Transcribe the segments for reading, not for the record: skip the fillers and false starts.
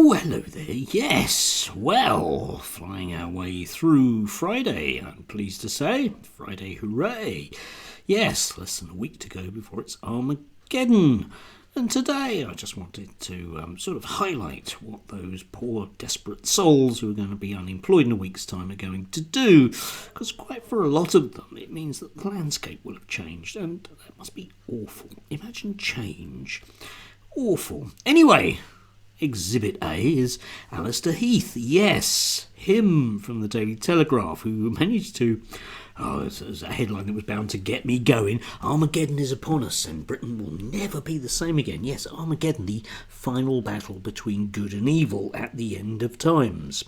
Oh, hello there. Yes, well, flying our way through Friday, I'm pleased to say. Friday, hooray. Yes, less than a week to go before it's Armageddon. And today I just wanted to sort of highlight what those poor, desperate souls who are going to be unemployed in a week's time are going to do. Because quite for a lot of them, it means that the landscape will have changed, and that must be awful. Imagine change. Awful. Anyway, Exhibit A is Alistair Heath. Yes, him from the Daily Telegraph, who managed to... Oh, it was a headline that was bound to get me going. Armageddon is upon us and Britain will never be the same again. Yes, Armageddon, the final battle between good and evil at the end of times.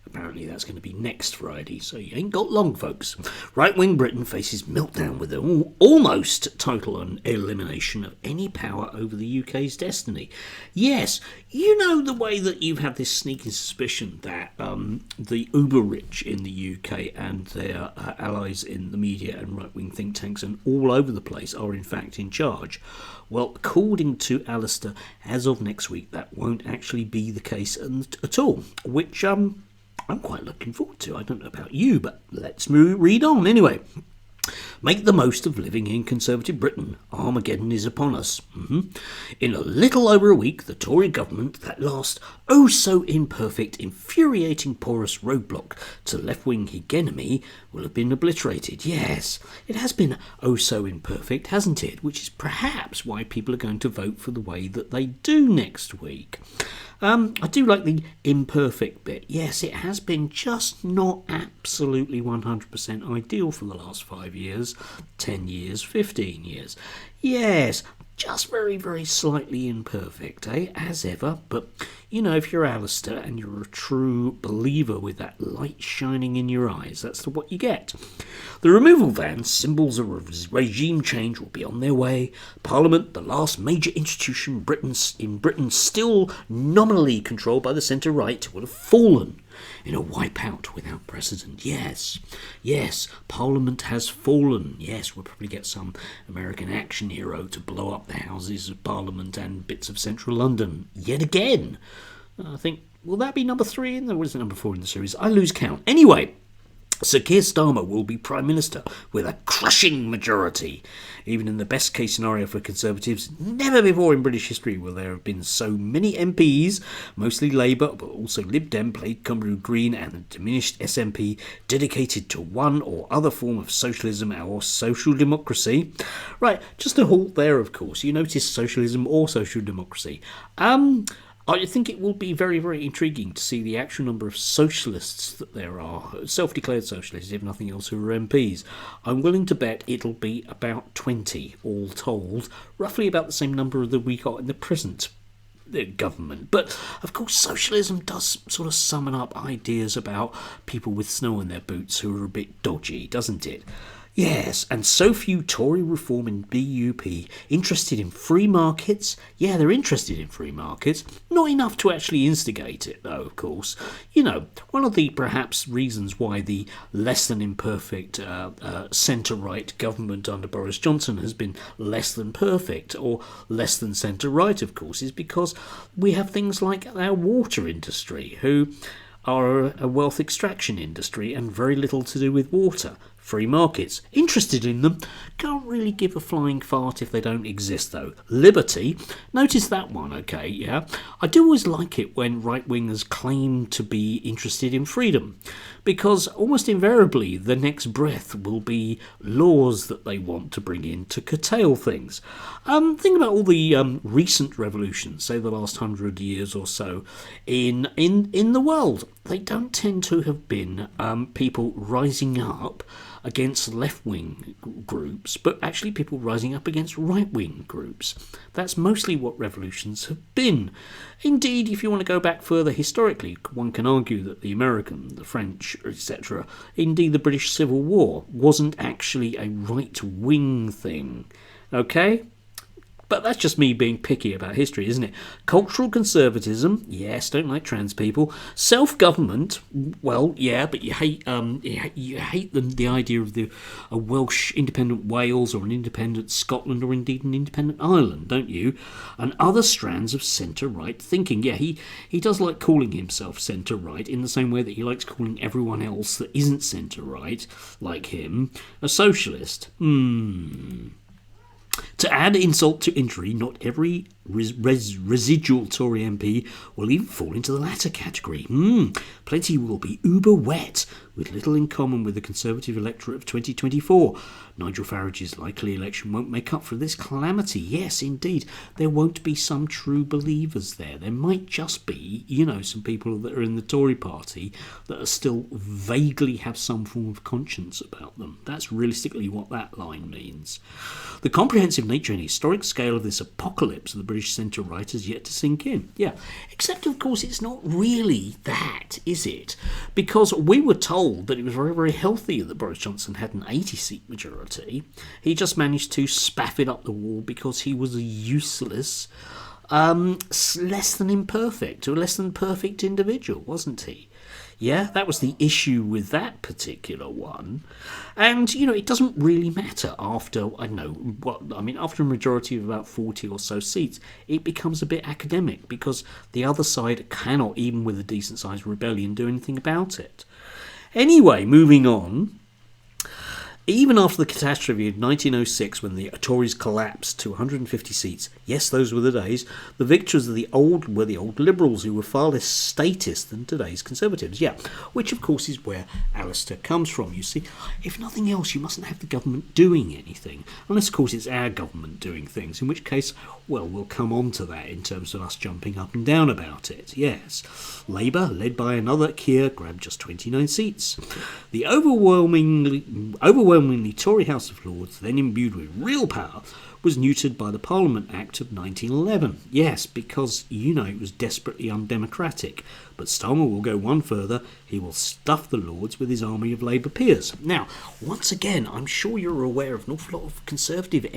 Apparently that's going to be next Friday, so you ain't got long, folks. Right-wing Britain faces meltdown with an almost total elimination of any power over the UK's destiny. Yes, you know the way that you've had this sneaking suspicion that the uber-rich in the UK and their allies in the media and right-wing think tanks and all over the place are in fact in charge. Well, according to Alistair, as of next week, that won't actually be the case at all, which... I'm quite looking forward to. I don't know about you, but let's read on anyway. Make the most of living in conservative Britain. Armageddon is upon us. In a little over a week, the Tory government, that last so imperfect, infuriating porous roadblock to left-wing hegemony, will have been obliterated. Yes, it has been so imperfect, hasn't it? Which is perhaps why people are going to vote for the way that they do next week. I do like the imperfect bit. Yes, it has been just not absolutely 100% ideal for the last 5 years, 10 years, 15 years. Yes, just very, very slightly imperfect, as ever. But, you know, if you're Alistair and you're a true believer with that light shining in your eyes, that's what you get. The removal vans, symbols of regime change, will be on their way. Parliament, the last major institution in Britain still nominally controlled by the centre-right, will have fallen in a wipeout without precedent. Yes, Parliament has fallen. Yes, we'll probably get some American action hero to blow up the Houses of Parliament and bits of central London yet again. I think, will that be number 3 or is it number 4 in the series? I lose count. Anyway, Sir Keir Starmer will be Prime Minister with a crushing majority. Even in the best case scenario for Conservatives, never before in British history will there have been so many MPs, mostly Labour, but also Lib Dem, Plaid Cymru, Green and the diminished SNP, dedicated to one or other form of socialism or social democracy. Right, just a halt there, of course. You notice socialism or social democracy. I think it will be very, very intriguing to see the actual number of socialists that there are, self-declared socialists, if nothing else, who are MPs. I'm willing to bet it'll be about 20, all told, roughly about the same number that we got in the present government. But, of course, socialism does sort of summon up ideas about people with snow in their boots who are a bit dodgy, doesn't it? Yes, and so few Tory reform in BUP interested in free markets. Yeah, they're interested in free markets. Not enough to actually instigate it, though, of course. You know, one of the perhaps reasons why the less than imperfect centre-right government under Boris Johnson has been less than perfect, or less than centre-right, of course, is because we have things like our water industry, who are a wealth extraction industry and very little to do with water. Free markets. Interested in them. Can't really give a flying fart if they don't exist, though. Liberty. Notice that one, okay, yeah? I do always like it when right-wingers claim to be interested in freedom, because almost invariably the next breath will be laws that they want to bring in to curtail things. Think about all the recent revolutions, say the last 100 years or so, in the world. They don't tend to have been people rising up against left-wing groups, but actually people rising up against right-wing groups. That's mostly what revolutions have been. Indeed, if you want to go back further historically, one can argue that the American, the French, etc., indeed the British Civil War, wasn't actually a right-wing thing. Okay? But that's just me being picky about history, isn't it? Cultural conservatism, yes, don't like trans people. Self-government, well, yeah, but you hate the idea of a Welsh independent Wales or an independent Scotland or indeed an independent Ireland, don't you? And other strands of centre-right thinking. Yeah, he does like calling himself centre-right in the same way that he likes calling everyone else that isn't centre-right, like him, a socialist. To add insult to injury, not every residual Tory MP will even fall into the latter category. Plenty will be uber wet, with little in common with the Conservative electorate of 2024. Nigel Farage's likely election won't make up for this calamity. Yes, indeed, there won't be some true believers there. There might just be, some people that are in the Tory party that are still vaguely have some form of conscience about them. That's realistically what that line means. The comprehensive nature and historic scale of this apocalypse of the British centre-right has yet to sink in. Yeah, except, of course, it's not really that, is it? Because we were told that it was very, very healthy that Boris Johnson had an 80-seat majority. He just managed to spaff it up the wall because he was a useless, less than perfect individual, wasn't he? Yeah, that was the issue with that particular one. And, it doesn't really matter after, after a majority of about 40 or so seats, it becomes a bit academic because the other side cannot, even with a decent-sized rebellion, do anything about it. Anyway, moving on. Even after the catastrophe of 1906, when the Tories collapsed to 150 seats, yes, those were the days, the victors were the old Liberals, who were far less statist than today's Conservatives. Yeah, which of course is where Alistair comes from. You see, if nothing else, you mustn't have the government doing anything, unless of course it's our government doing things, in which case, well, we'll come on to that in terms of us jumping up and down about it. Yes, Labour, led by another Keir, grabbed just 29 seats. The overwhelmingly Tory House of Lords, then imbued with real power, was neutered by the Parliament Act of 1911. Yes, because, it was desperately undemocratic. But Starmer will go one further. He will stuff the Lords with his army of Labour peers. Now, once again, I'm sure you're aware of an awful lot of Conservative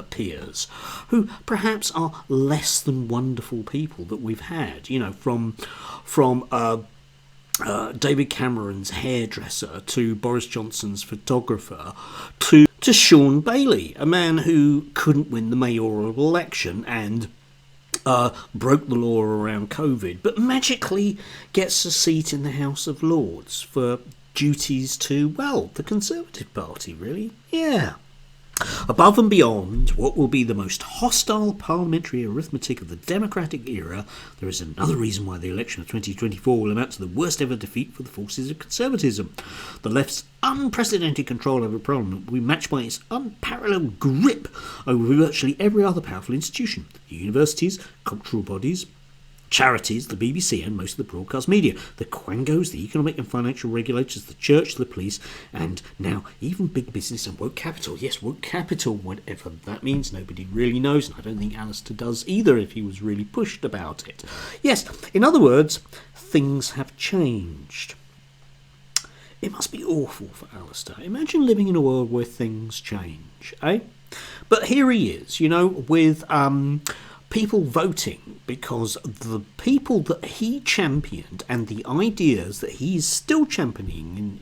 peers who perhaps are less than wonderful people that we've had, from David Cameron's hairdresser to Boris Johnson's photographer to Sean Bailey, a man who couldn't win the mayoral election and broke the law around COVID, but magically gets a seat in the House of Lords for duties to, the Conservative Party, really. Yeah. Above and beyond what will be the most hostile parliamentary arithmetic of the democratic era, there is another reason why the election of 2024 will amount to the worst ever defeat for the forces of conservatism. The left's unprecedented control over Parliament will be matched by its unparalleled grip over virtually every other powerful institution: the universities, cultural bodies, charities, the BBC and most of the broadcast media, the quangos, the economic and financial regulators, the church, the police, and now even big business and woke capital. Yes, woke capital, whatever that means, nobody really knows, and I don't think Alistair does either if he was really pushed about it. Yes, in other words, things have changed. It must be awful for Alistair. Imagine living in a world where things change, eh? But here he is, with people voting because the people that he championed and the ideas that he's still championing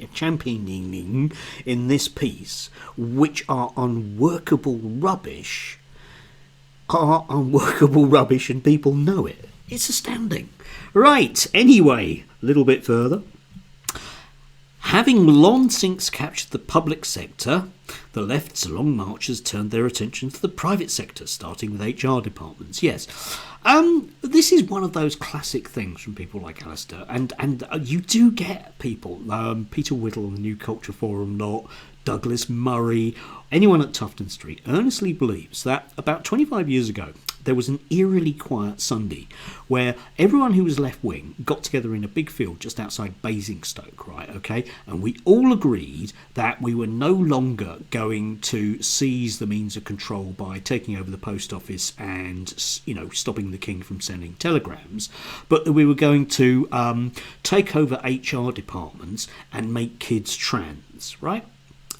in this piece, which are unworkable rubbish, and people know it. It's astounding. Right, anyway, a little bit further. Having long since captured the public sector, the left's long march has turned their attention to the private sector, starting with HR departments. Yes, this is one of those classic things from people like Alistair, and you do get people, Peter Whittle on the New Culture Forum lot, Douglas Murray, anyone at Tufton Street, earnestly believes that about 25 years ago, there was an eerily quiet Sunday where everyone who was left-wing got together in a big field just outside Basingstoke, right, okay? And we all agreed that we were no longer going to seize the means of control by taking over the post office and, stopping the king from sending telegrams, but that we were going to take over HR departments and make kids trans, right?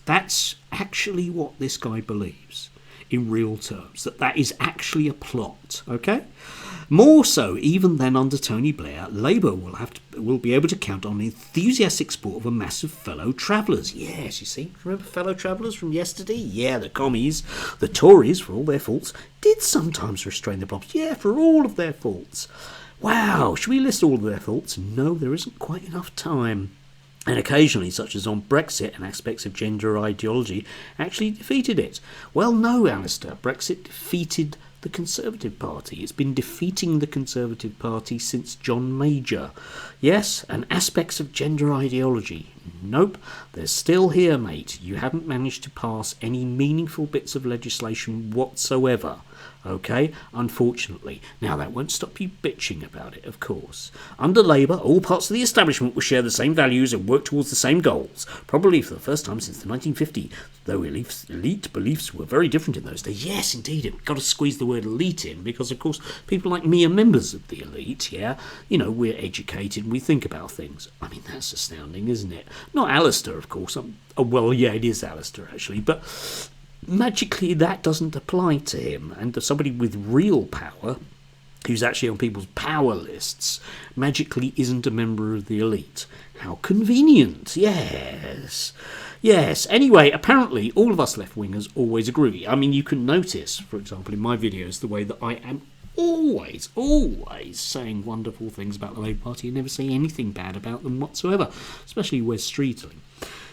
That's actually what this guy believes. in real terms, that is actually a plot, okay? More so even than under Tony Blair, Labour will be able to count on the enthusiastic support of a mass of fellow travellers. Yes, you see, remember fellow travellers from yesterday? Yeah, the commies, the Tories, for all their faults, did sometimes restrain the blobs. Yeah, for all of their faults. Wow, should we list all of their faults? No, there isn't quite enough time. And occasionally, such as on Brexit, and aspects of gender ideology actually defeated it. Well, no, Alistair, Brexit defeated the Conservative Party. It's been defeating the Conservative Party since John Major. Yes, and aspects of gender ideology. Nope, they're still here, mate. You haven't managed to pass any meaningful bits of legislation whatsoever. Okay, unfortunately. Now, that won't stop you bitching about it, of course. Under Labour, all parts of the establishment will share the same values and work towards the same goals, probably for the first time since the 1950s, though elite beliefs were very different in those days. Yes, indeed, we've got to squeeze the word elite in, because, of course, people like me are members of the elite, yeah? You know, we're educated and we think about things. I mean, that's astounding, isn't it? Not Alistair, of course. Well, yeah, it is Alistair, actually, but magically that doesn't apply to him, and somebody with real power who's actually on people's power lists magically isn't a member of the elite. How convenient. Yes, anyway, apparently all of us left-wingers always agree. I mean, you can notice, for example, in my videos, the way that I am always saying wonderful things about the Labour Party and never say anything bad about them whatsoever, especially Wes Streeting.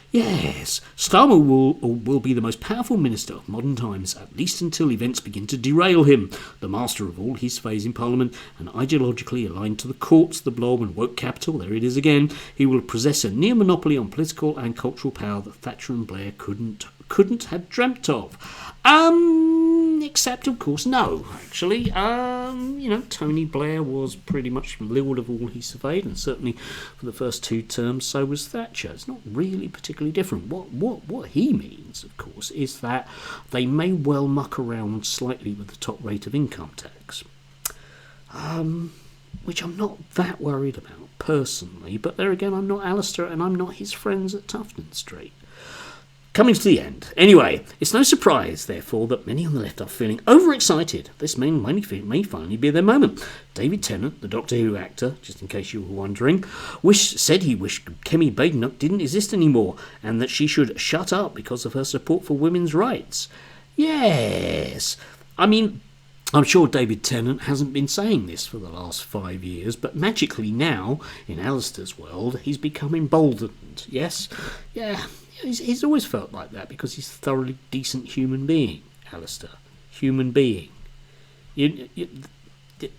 Yes, Starmer will be the most powerful minister of modern times, at least until events begin to derail him. The master of all his phase in Parliament, and ideologically aligned to the courts, the blob and woke capital, there it is again, he will possess a near monopoly on political and cultural power that Thatcher and Blair couldn't have dreamt of. Except, of course, no, actually. Tony Blair was pretty much lord of all he surveyed, and certainly for the first 2 terms, so was Thatcher. It's not really particularly different. What he means, of course, is that they may well muck around slightly with the top rate of income tax, which I'm not that worried about, personally, but there again, I'm not Alistair, and I'm not his friends at Tufton Street. Coming to the end. Anyway, it's no surprise, therefore, that many on the left are feeling overexcited. This may finally be their moment. David Tennant, the Doctor Who actor, just in case you were wondering, said he wished Kemi Badenoch didn't exist anymore, and that she should shut up because of her support for women's rights. Yes. I mean, I'm sure David Tennant hasn't been saying this for the last 5 years, but magically now, in Alistair's world, he's become emboldened. Yes? Yeah. He's always felt like that because he's a thoroughly decent human being, Alistair. Human being. You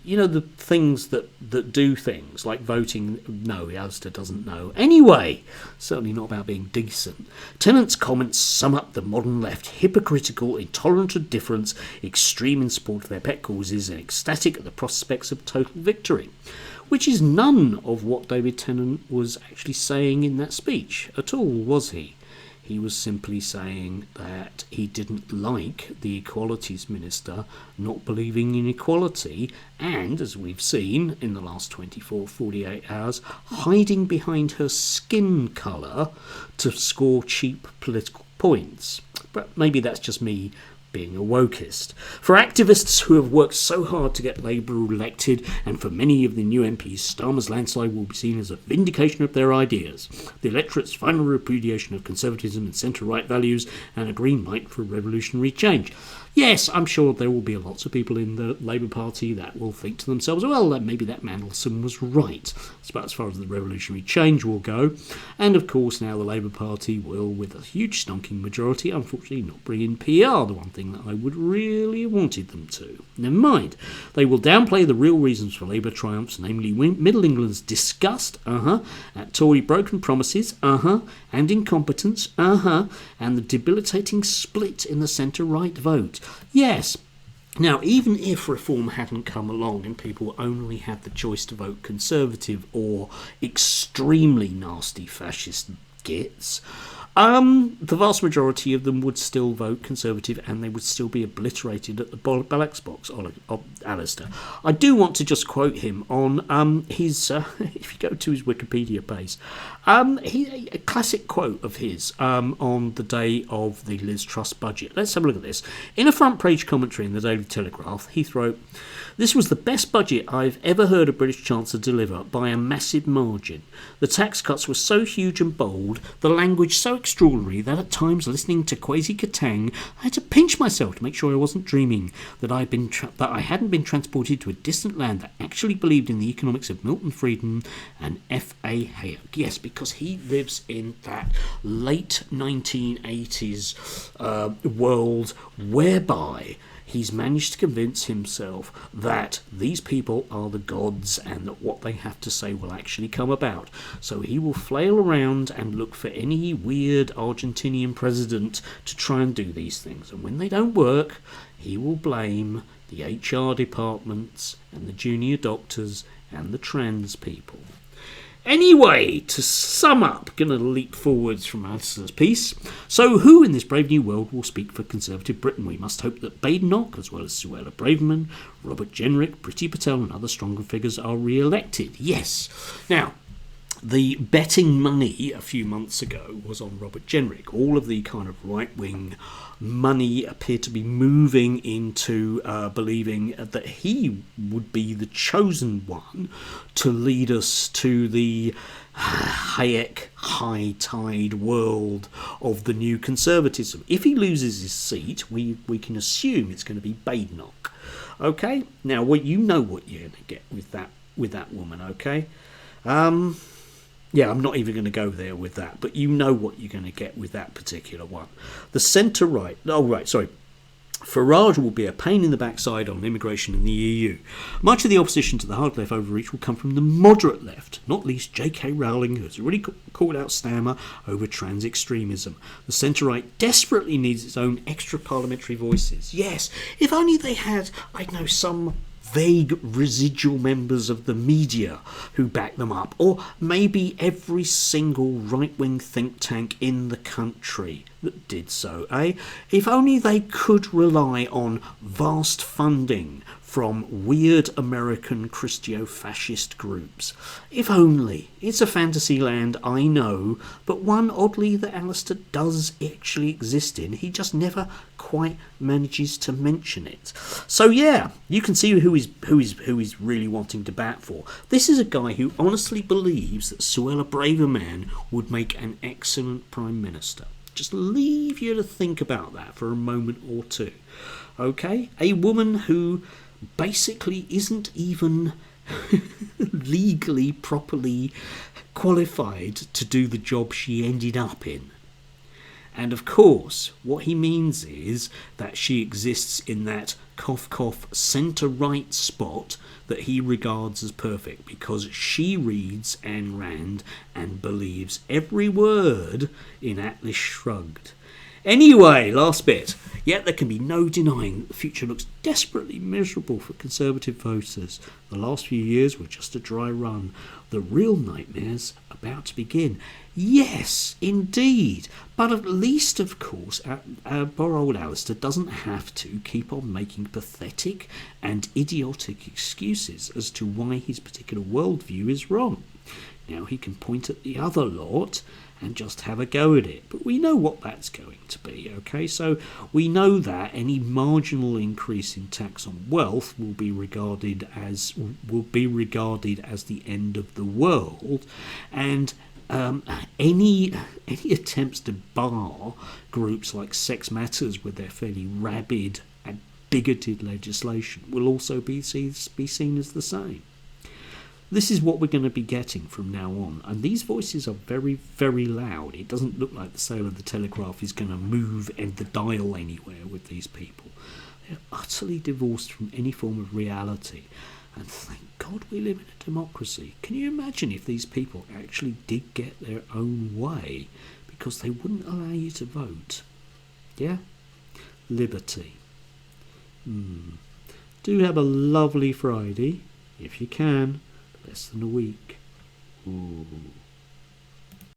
know the things that do things, like voting. No, Alistair doesn't know. Anyway, certainly not about being decent. Tennant's comments sum up the modern left: hypocritical, intolerant of difference, extreme in support of their pet causes, and ecstatic at the prospects of total victory. Which is none of what David Tennant was actually saying in that speech at all, was he? He was simply saying that he didn't like the Equalities Minister not believing in equality and, as we've seen in the last 48 hours, hiding behind her skin colour to score cheap political points. But maybe that's just me being a wokeist. For activists who have worked so hard to get Labour elected, and for many of the new MPs, Starmer's landslide will be seen as a vindication of their ideas, the electorate's final repudiation of conservatism and centre-right values, and a green light for revolutionary change. Yes, I'm sure there will be lots of people in the Labour Party that will think to themselves, well, maybe that Mandelson was right. That's about as far as the revolutionary change will go. And of course now the Labour Party will, with a huge stonking majority, unfortunately not bring in PR, the one thing that I would really have wanted them to. Never mind. They will downplay the real reasons for Labour triumphs, namely Middle England's disgust, at Tory broken promises, and incompetence, and the debilitating split in the centre-right vote. Yes. Now, even if reform hadn't come along and people only had the choice to vote Conservative or extremely nasty fascist gits, The vast majority of them would still vote Conservative, and they would still be obliterated at the ballot box. Alistair, I do want to just quote him on his. If you go to his Wikipedia page, a classic quote of his on the day of the Liz Truss budget. Let's have a look at this. In a front page commentary in the Daily Telegraph, Heath wrote, "This was the best budget I've ever heard a British Chancellor deliver by a massive margin. The tax cuts were so huge and bold, the language so extraordinary that at times listening to Kwesi Kwarteng, I had to pinch myself to make sure I wasn't dreaming, that I hadn't been transported to a distant land that actually believed in the economics of Milton Friedman and F.A. Hayek." Yes, because he lives in that late 1980s world whereby he's managed to convince himself that these people are the gods and that what they have to say will actually come about. So he will flail around and look for any weird Argentinian president to try and do these things. And when they don't work, he will blame the HR departments and the junior doctors and the trans people. Anyway, to sum up, going to leap forwards from Alistair's piece. So who in this brave new world will speak for Conservative Britain? We must hope that Badenoch, as well as Suella Braverman, Robert Jenrick, Priti Patel and other stronger figures are re-elected. Yes. Now, the betting money a few months ago was on Robert Jenrick. All of the kind of right-wing money appeared to be moving into believing that he would be the chosen one to lead us to the Hayek high tide world of the new conservatism. If he loses his seat, we can assume it's going to be Badenoch. Okay? Now, you know what you're going to get with that woman, okay? Yeah, I'm not even going to go there with that, but you know what you're going to get with that particular one. The centre-right... Oh, right, sorry. Farage will be a pain in the backside on immigration in the EU. Much of the opposition to the hard left overreach will come from the moderate left, not least J.K. Rowling, who has already called out Stammer over trans extremism. The centre-right desperately needs its own extra parliamentary voices. Yes, if only they had, I don't know, some vague residual members of the media who back them up, or maybe every single right-wing think tank in the country that did so, eh? If only they could rely on vast funding from weird American Christo-fascist groups. If only. It's a fantasy land, I know, but one oddly that Alistair does actually exist in. He just never quite manages to mention it. So yeah, you can see who he's really wanting to bat for. This is a guy who honestly believes that Suella Braverman would make an excellent Prime Minister. Just leave you to think about that for a moment or two. Okay? A woman who basically isn't even legally properly qualified to do the job she ended up in. And of course, what he means is that she exists in that cough centre-right spot that he regards as perfect, because she reads Ayn Rand and believes every word in Atlas Shrugged. Anyway, last bit. Yet there can be no denying that the future looks desperately miserable for Conservative voters. The last few years were just a dry run. The real nightmare's about to begin. Yes, indeed. But at least, of course, poor old Alistair doesn't have to keep on making pathetic and idiotic excuses as to why his particular worldview is wrong. Now he can point at the other lot and just have a go at it. But we know what that's going to be, okay? So we know that any marginal increase in tax on wealth will be regarded as the end of the world, and any attempts to bar groups like Sex Matters with their fairly rabid and bigoted legislation will also be seen as the same. This is what we're going to be getting from now on, and these voices are very, very loud. It doesn't look like the sale of the Telegraph is going to move the dial anywhere with these people. They're utterly divorced from any form of reality, and thank God we live in a democracy. Can you imagine if these people actually did get their own way because they wouldn't allow you to vote? Yeah? Liberty. Do have a lovely Friday, if you can. Less than a week. Ooh.